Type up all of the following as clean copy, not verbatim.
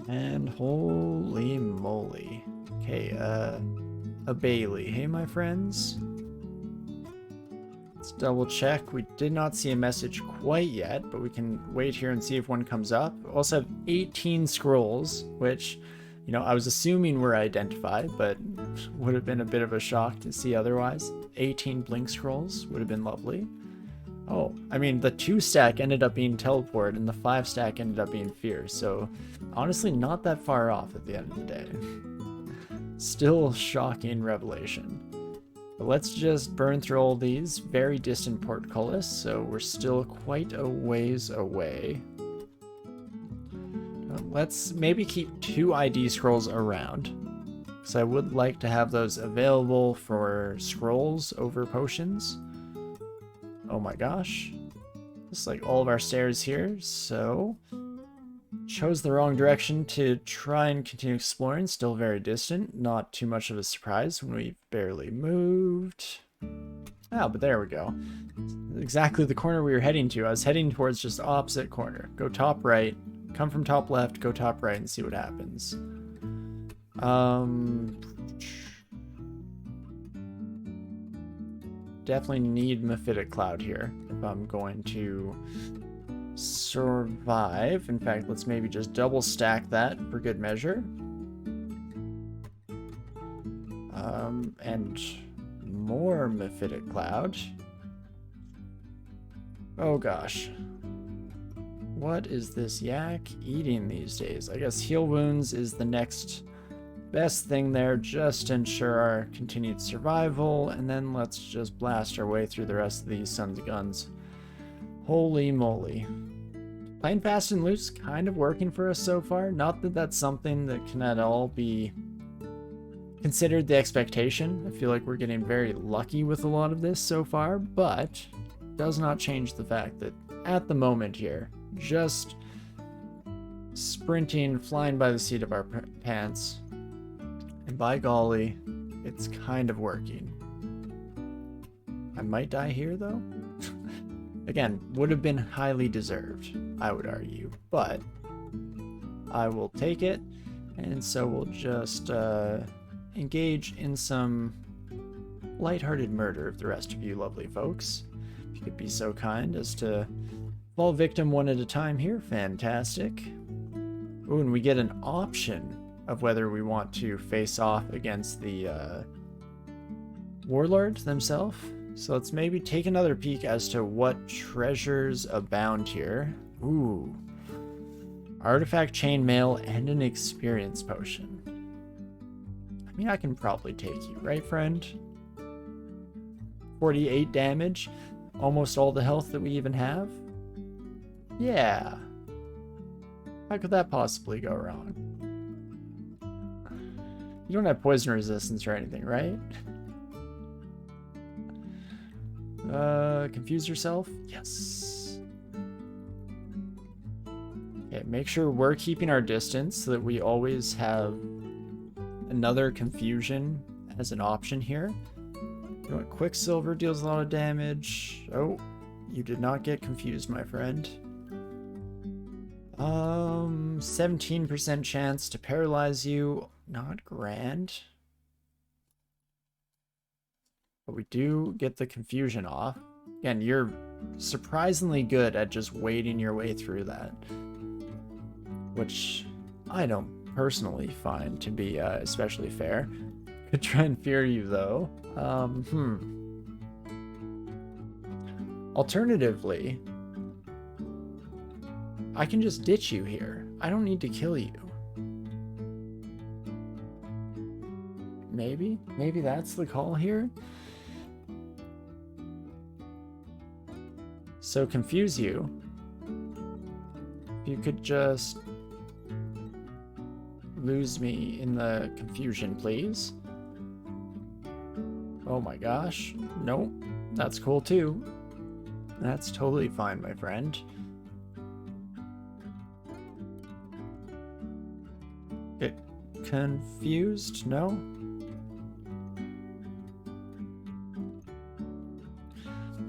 And holy moly. Okay, a Bailey. Hey, my friends. Let's double check. We did not see a message quite yet, but we can wait here and see if one comes up. We also have 18 scrolls, which, you know, I was assuming were identified, but would have been a bit of a shock to see otherwise. 18 blink scrolls would have been lovely. Oh, I mean, the 2 stack ended up being teleport and the 5 stack ended up being fear, so honestly not that far off at the end of the day. Still shocking revelation. But let's just burn through all these. Very distant portcullis, so we're still quite a ways away. Let's maybe keep 2 ID scrolls around, because I would like to have those available for scrolls over potions. Oh my gosh. Just like all of our stairs here, so chose the wrong direction to try and continue exploring. Still very distant, not too much of a surprise when we barely moved. Oh, but there we go. Exactly the corner we were heading to. I was heading towards just opposite corner. Go top right, come from top left, go top right and see what happens. Definitely need Mephitic Cloud here if I'm going to survive. In fact, let's maybe just double stack that for good measure. And more Mephitic Cloud. Oh gosh. What is this yak eating these days? I guess heal wounds is the next best thing there, just to ensure our continued survival, and then let's just blast our way through the rest of these sons of guns. Holy moly. Playing fast and loose, kind of working for us so far. Not that that's something that can at all be considered the expectation. I feel like we're getting very lucky with a lot of this so far, but does not change the fact that at the moment here, just sprinting, flying by the seat of our pants, and by golly, it's kind of working. I might die here though. Again, would have been highly deserved, I would argue, but I will take it, and so we'll just engage in some lighthearted murder of the rest of you lovely folks. If you could be so kind as to fall victim one at a time here, fantastic. Ooh, and we get an option of whether we want to face off against the warlord themselves. So let's maybe take another peek as to what treasures abound here. Ooh. Artifact chainmail and an experience potion. I mean, I can probably take you, right, friend? 48 damage. Almost all the health that we even have. Yeah. How could that possibly go wrong? You don't have poison resistance or anything, right? Confuse yourself? Yes. Okay, make sure we're keeping our distance so that we always have another confusion as an option here. You know what? Quicksilver deals a lot of damage. Oh, you did not get confused, my friend. 17% chance to paralyze you. Not grand. But we do get the confusion off. Again, you're surprisingly good at just wading your way through that, which I don't personally find to be especially fair. Could try and fear you though. Alternatively, I can just ditch you here. I don't need to kill you. Maybe that's the call here. So confuse you. If you could just lose me in the confusion, please. Oh my gosh. Nope. That's cool too. That's totally fine, my friend. Get confused? No?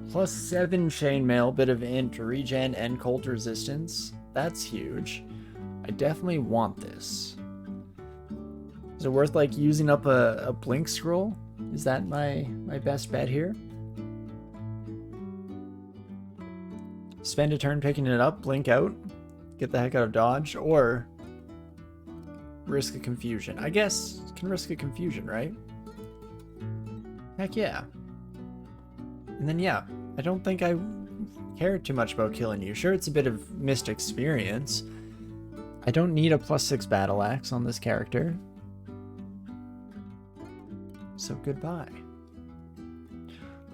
+7 chainmail, bit of int, regen, and cold resistance. That's huge. I definitely want this. Is it worth like using up a blink scroll? Is that my best bet here? Spend a turn picking it up, blink out, get the heck out of dodge, or risk a confusion. I guess can risk a confusion, right? Heck yeah. And then yeah, I don't think I care too much about killing you. Sure, it's a bit of missed experience. I don't need a +6 battle axe on this character. So goodbye.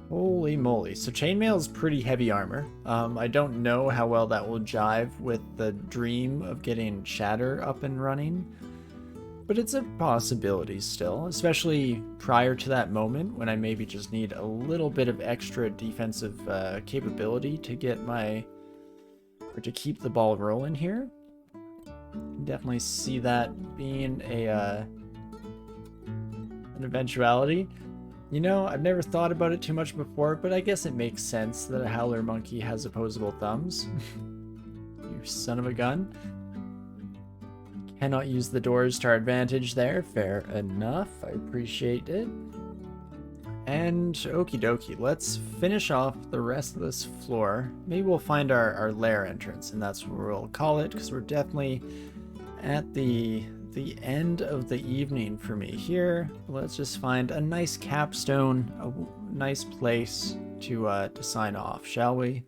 Holy moly. So chainmail is pretty heavy armor. I don't know how well that will jive with the dream of getting shatter up and running, but it's a possibility still, especially prior to that moment when I maybe just need a little bit of extra defensive capability to get to keep the ball rolling here. Definitely see that being an eventuality. You know, I've never thought about it too much before, but I guess it makes sense that a howler monkey has opposable thumbs. You son of a gun. Cannot use the doors to our advantage there. Fair enough. I appreciate it. And okie dokie, let's finish off the rest of this floor. Maybe we'll find our lair entrance, and that's what we'll call it, because we're definitely at the end of the evening for me here. Let's just find a nice capstone, a nice place to sign off, shall we?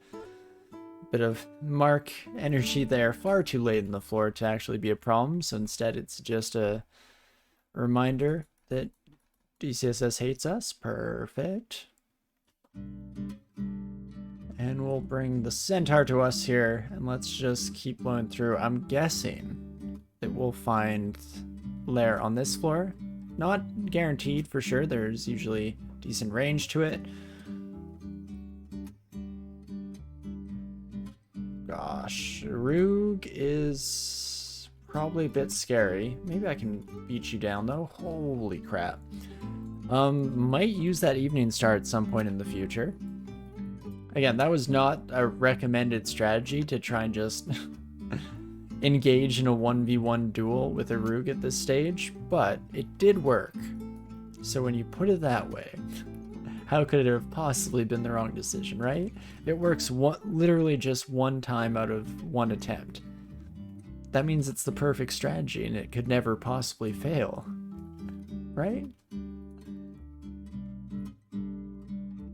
Bit of mark energy there, far too late in the floor to actually be a problem, so instead it's just a reminder that DCSS hates us. Perfect. And we'll bring the centaur to us here, and let's just keep blowing through. I'm guessing that we'll find lair on this floor. Not guaranteed for sure, there's usually decent range to it. Gosh, Roog is probably a bit scary. Maybe I can beat you down though. Holy crap. Might use that evening star at some point in the future. Again, that was not a recommended strategy to try and just engage in a 1v1 duel with a Roog at this stage, but it did work. So when you put it that way, how could it have possibly been the wrong decision, right? It works literally just one time out of one attempt. That means it's the perfect strategy and it could never possibly fail, right?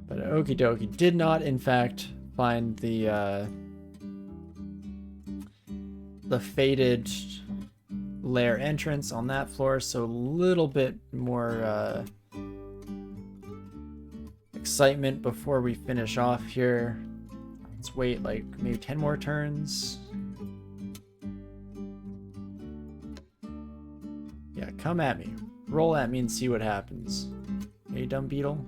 But okie dokie, did not in fact find the fated lair entrance on that floor, so a little bit more excitement before we finish off here. Let's wait like maybe 10 more turns. Yeah, come at me. Roll at me and see what happens. Hey, dumb beetle.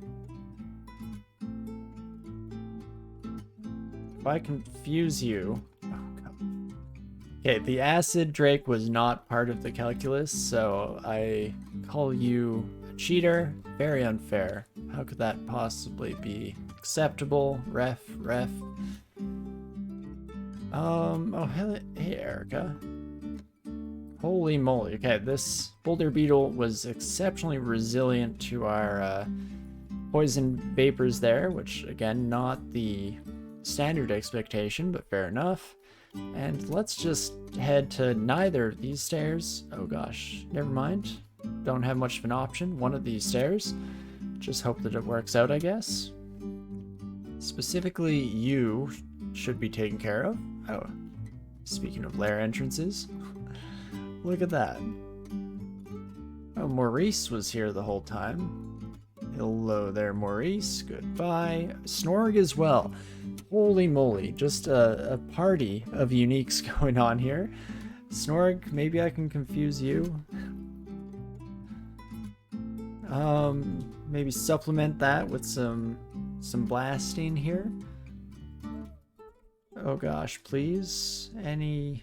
If I confuse you... Okay, the acid drake was not part of the calculus, so I call you a cheater. Very unfair. How could that possibly be acceptable? Ref. Oh, hey, Erica. Holy moly. Okay, this boulder beetle was exceptionally resilient to our poison vapors there, which, again, not the standard expectation, but fair enough. And let's just head to neither of these stairs. Oh gosh, never mind. Don't have much of an option. One of these stairs. Just hope that it works out, I guess. Specifically, you should be taken care of. Oh, speaking of lair entrances. Look at that. Oh, Maurice was here the whole time. Hello there, Maurice. Goodbye. Snorg as well. Holy moly, just a party of uniques going on here. Snorg, maybe I can confuse you. Maybe supplement that with some blasting here. Oh gosh, please. Any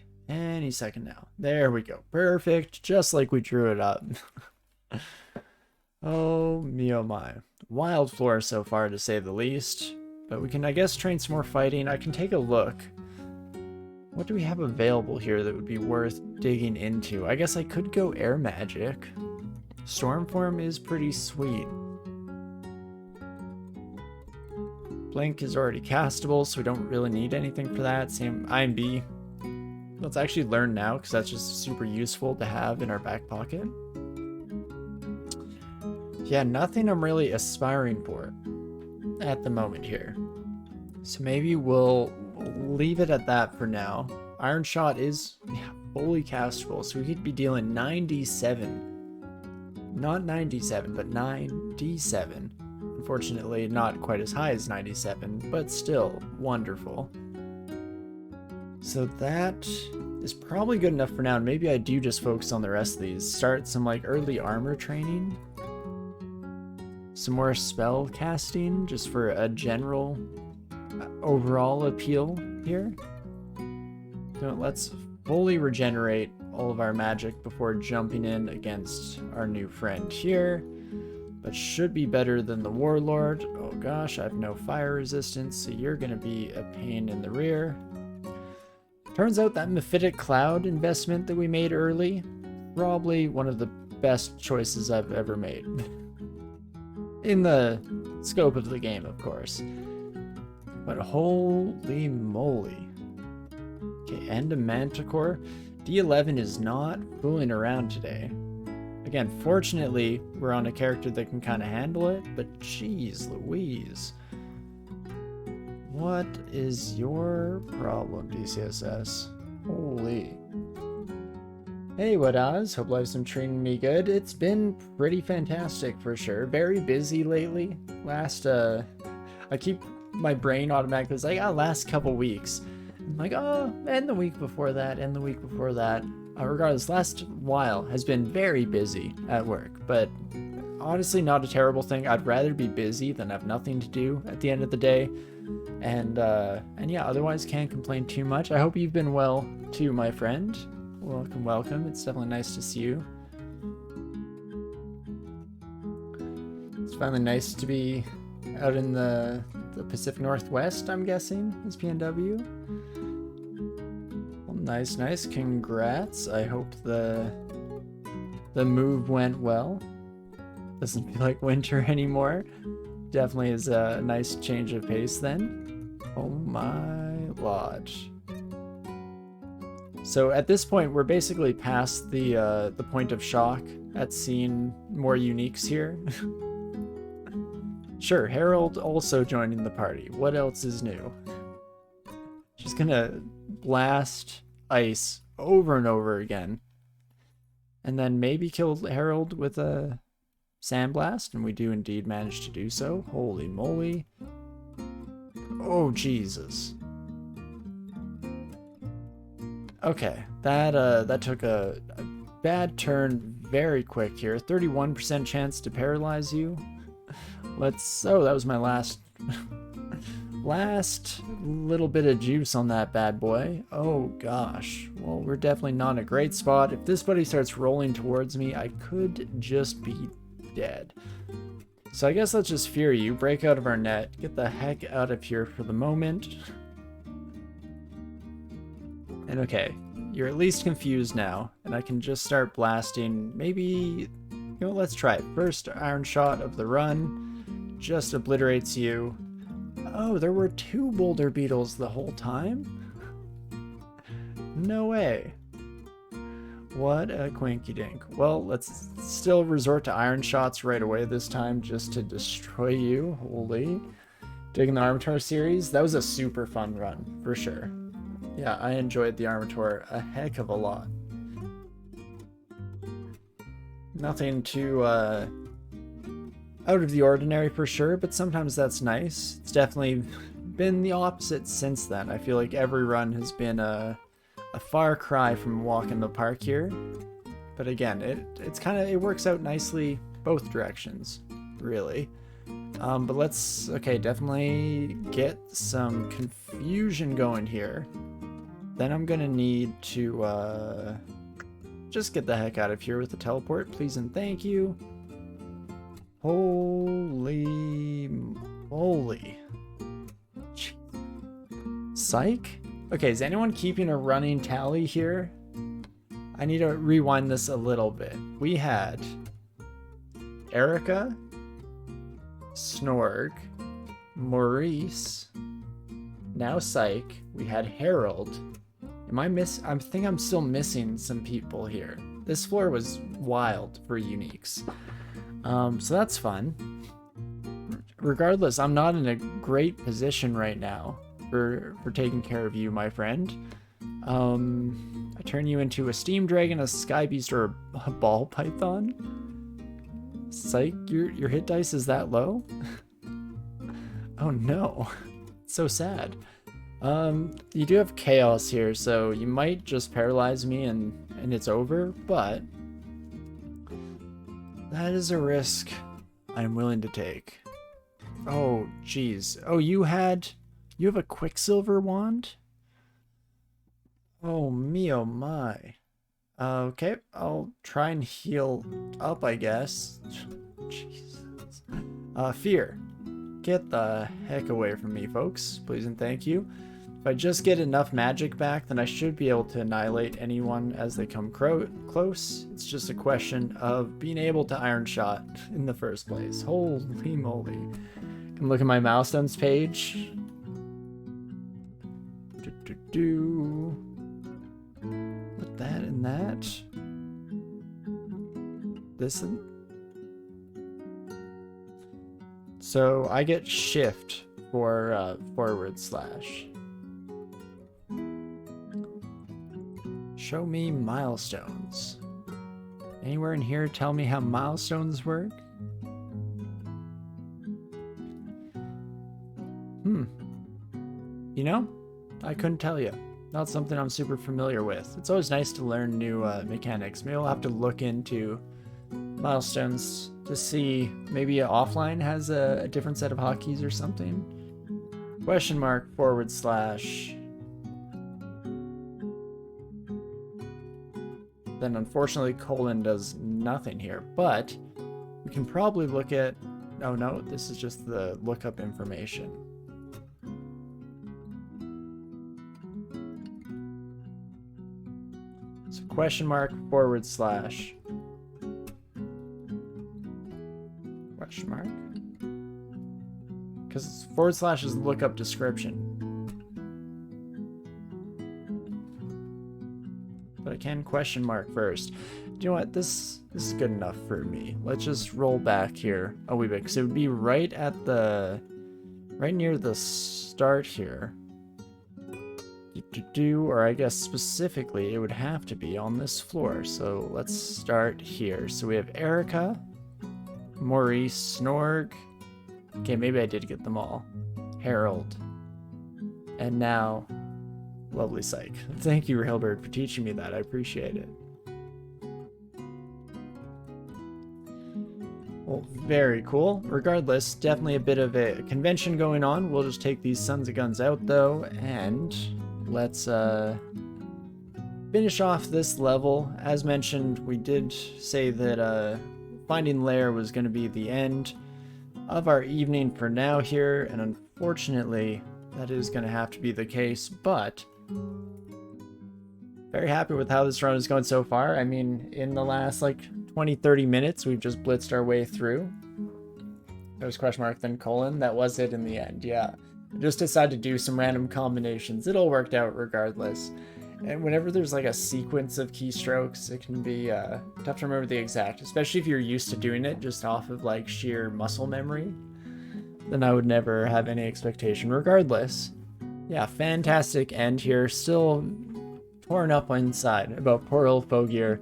second now. There we go. Perfect. Just like we drew it up. Oh me oh my. Wild floor so far, to say the least. But we can, I guess, train some more fighting. I can take a look What do we have available here that would be worth digging into? I guess I could go air magic. Stormform is pretty sweet. Blink is already castable, so we don't really need anything for that. Same IMB. Let's actually learn now, because that's just super useful to have in our back pocket. Yeah, nothing I'm really aspiring for at the moment here. So maybe we'll leave it at that for now. Iron Shot is fully castable, so we could be dealing 97. Not 97, but 97. Unfortunately, not quite as high as 97, but still wonderful. So that is probably good enough for now. And maybe I do just focus on the rest of these. Start some like early armor training. Some more spell casting just for a general overall appeal here. So let's fully regenerate all of our magic before jumping in against our new friend here. But should be better than the Warlord. Oh gosh, I have no fire resistance, so you're gonna be a pain in the rear. Turns out that Mephitic Cloud investment that we made early, probably one of the best choices I've ever made. In the scope of the game, of course. But holy moly. Okay, and a Manticore. D11 is not fooling around today. Again, fortunately, we're on a character that can kind of handle it, but geez Louise. What is your problem, DCSS? Holy. Hey, VODs. Hope life's been treating me good. It's been pretty fantastic for sure. Very busy lately. I keep my brain automatically like, last couple weeks. I'm like, oh, and the week before that, and the week before that. Regardless, last while has been very busy at work, but honestly not a terrible thing. I'd rather be busy than have nothing to do at the end of the day. And yeah, otherwise can't complain too much. I hope you've been well too, my friend. Welcome, welcome. It's definitely nice to see you. It's finally nice to be out in the Pacific Northwest, I'm guessing, is PNW. Well, nice, nice. Congrats. I hope the move went well. Doesn't feel like winter anymore. Definitely is a nice change of pace then. Oh my lodge. So at this point, we're basically past the point of shock at seeing more uniques here. Sure, Harold also joining the party. What else is new? She's gonna blast ice over and over again. And then maybe kill Harold with a sandblast, and we do indeed manage to do so. Holy moly. Oh, Jesus. Okay, that took a bad turn very quick here. 31% chance to paralyze you. Oh, that was my last little bit of juice on that bad boy. Oh gosh. Well, we're definitely not in a great spot. If this buddy starts rolling towards me, I could just be dead. So I guess let's just fear you, break out of our net, get the heck out of here for the moment. And okay, you're at least confused now, and I can just start blasting. Maybe, you know, let's try it. First iron shot of the run, just obliterates you. Oh, there were 2 boulder beetles the whole time? No way. What a quinky dink. Well, let's still resort to iron shots right away this time just to destroy you. Holy. Digging the Armator series, that was a super fun run, for sure. Yeah, I enjoyed the Armator a heck of a lot. Nothing too out of the ordinary for sure, but sometimes that's nice. It's definitely been the opposite since then. I feel like every run has been a far cry from walk in the park here. But again, it works out nicely both directions, really. But let's, okay, definitely get some confusion going here. Then I'm gonna need to just get the heck out of here with the teleport, please and thank you. Holy moly. Psych? Okay, is anyone keeping a running tally here? I need to rewind this a little bit. We had Erica, Snorg, Maurice, now Psych. We had Harold. I think I'm still missing some people here. This floor was wild for uniques. So that's fun. Regardless, I'm not in a great position right now for taking care of you, my friend. I turn you into a steam dragon, a sky beast, or a ball python. Psych, your hit dice is that low? Oh no, so sad. You do have chaos here, so you might just paralyze me and it's over, but that is a risk I'm willing to take. Oh, geez. Oh, you have a Quicksilver wand? Oh me, oh my. Okay, I'll try and heal up, I guess. Jesus. Fear. Get the heck away from me, folks. Please and thank you. If I just get enough magic back, then I should be able to annihilate anyone as they come close. It's just a question of being able to Iron Shot in the first place. Holy moly. Come look at my milestones page. Put that in that. This and... So I get shift for forward slash. Show me milestones. Anywhere in here tell me how milestones work? You know, I couldn't tell you. Not something I'm super familiar with. It's always nice to learn new mechanics. Maybe I'll have to look into milestones to see maybe offline has a different set of hotkeys or something. Question mark forward slash. Then unfortunately colon does nothing here, but we can probably look at, oh no, this is just the lookup information. So question mark forward slash. Question mark. Because forward slash is the lookup description. But I can question mark first. Do you know what? This is good enough for me. Let's just roll back here a wee bit, because it would be right near the start here. Or I guess specifically it would have to be on this floor. So let's start here. So we have Erica, Maurice, Snorg. Okay, maybe I did get them all. Harold. And now, lovely Psych. Thank you, Railbird, for teaching me that. I appreciate it. Well, very cool. Regardless, definitely a bit of a convention going on. We'll just take these sons of guns out, though, and let's finish off this level. As mentioned, we did say that finding Lair was going to be the end of our evening for now here, and unfortunately, that is going to have to be the case, but very happy with how this run is going so far. I mean, in the last, 20-30 minutes, we've just blitzed our way through. There's question mark, then colon. That was it in the end, yeah. I just decided to do some random combinations. It all worked out regardless. And whenever there's a sequence of keystrokes, it can be tough to remember the exact, especially if you're used to doing it just off of sheer muscle memory. Then I would never have any expectation regardless. Yeah, fantastic end here. Still torn up inside about poor old Fogier.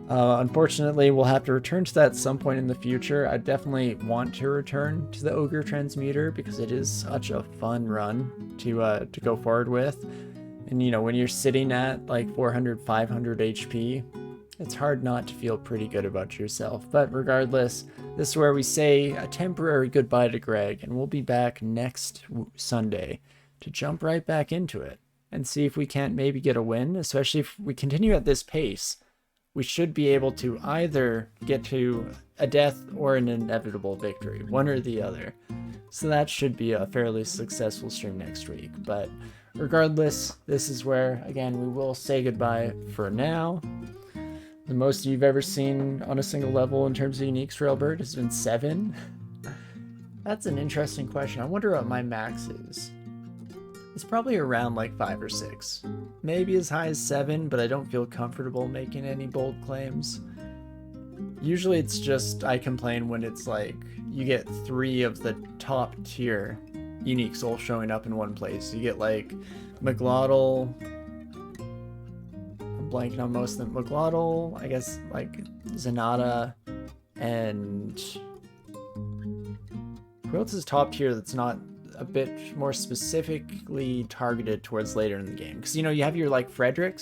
Unfortunately, we'll have to return to that at some point in the future. I definitely want to return to the Ogre Transmuter because it is such a fun run to go forward with. And when you're sitting at 400, 500 HP, it's hard not to feel pretty good about yourself. But regardless, this is where we say a temporary goodbye to Greg, and we'll be back next Sunday to jump right back into it and see if we can't maybe get a win, especially if we continue at this pace. We should be able to either get to a death or an inevitable victory, one or the other. So that should be a fairly successful stream next week. But regardless, this is where, again, we will say goodbye for now. The most you've ever seen on a single level in terms of uniques for Railbird has been 7. That's an interesting question. I wonder what my max is. It's probably around like 5 or 6. Maybe as high as 7, but I don't feel comfortable making any bold claims. Usually it's just, I complain when it's like, you get 3 of the top tier uniques all showing up in one place. You get like McGlottal, I'm blanking on most of them. McGlottal, I guess like Zenata, and who else is top tier that's not a bit more specifically targeted towards later in the game? Because, you know, you have your like Frederick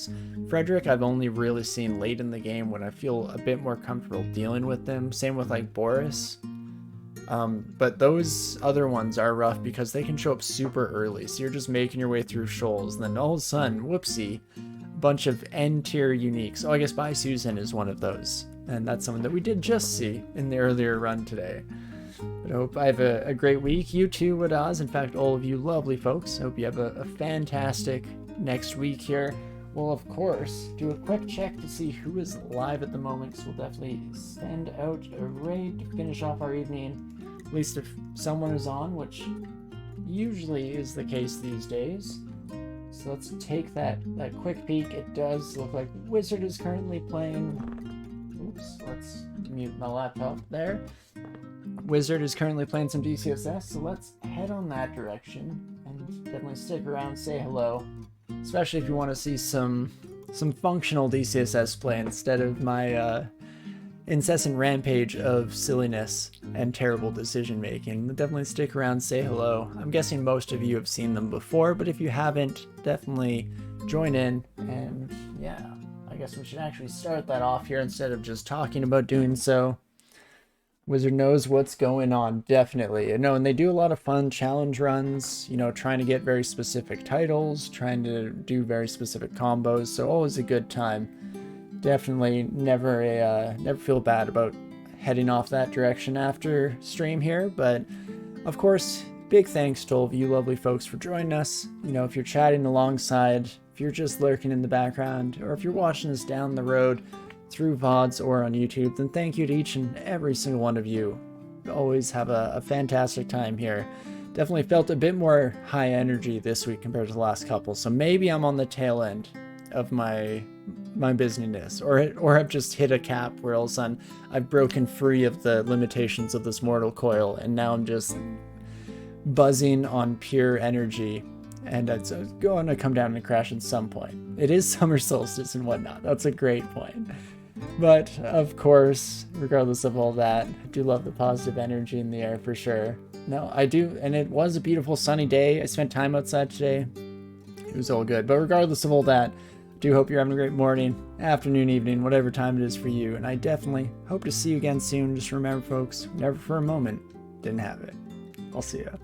I've only really seen late in the game when I feel a bit more comfortable dealing with them. Same with like Boris. But those other ones are rough because they can show up super early. So you're just making your way through shoals, and then all of a sudden, whoopsie, a bunch of N tier uniques. Oh, I guess By Susan is one of those. And that's someone that we did just see in the earlier run today. But I hope I have a great week. You too, VODs. In fact, all of you lovely folks. I hope you have a fantastic next week here. We'll, of course, do a quick check to see who is live at the moment, because we'll definitely send out a raid to finish off our evening. At least if someone is on, which usually is the case these days. So let's take that quick peek. It does look like Wizard is currently playing. Oops, let's mute my laptop there. Wizard is currently playing some DCSS, so let's head on that direction and definitely stick around, say hello, especially if you want to see some functional DCSS play instead of my incessant rampage of silliness and terrible decision making. Definitely stick around, say hello. I'm guessing most of you have seen them before, but if you haven't, definitely join in. And yeah, I guess we should actually start that off here instead of just talking about doing so. Wizard knows what's going on, definitely. You know, and they do a lot of fun challenge runs, you know, trying to get very specific titles, trying to do very specific combos, so always a good time. Definitely never feel bad about heading off that direction after stream here, but of course, big thanks to all of you lovely folks for joining us. You know, if you're chatting alongside, if you're just lurking in the background, or if you're watching us down the road through VODs or on YouTube, then thank you to each and every single one of you. Always have a fantastic time here. Definitely felt a bit more high energy this week compared to the last couple, so maybe I'm on the tail end of my busyness, or I've just hit a cap where all of a sudden I've broken free of the limitations of this mortal coil, and now I'm just buzzing on pure energy, and it's going to come down and crash at some point. It is summer solstice and whatnot. That's a great point. But of course, regardless of all that, I do love the positive energy in the air for sure. No, I do, and it was a beautiful sunny day. I spent time outside today. It was all good. But regardless of all that, I do hope you're having a great morning, afternoon, evening, whatever time it is for you. And I definitely hope to see you again soon. Just remember, folks, never for a moment didn't have it. I'll see you.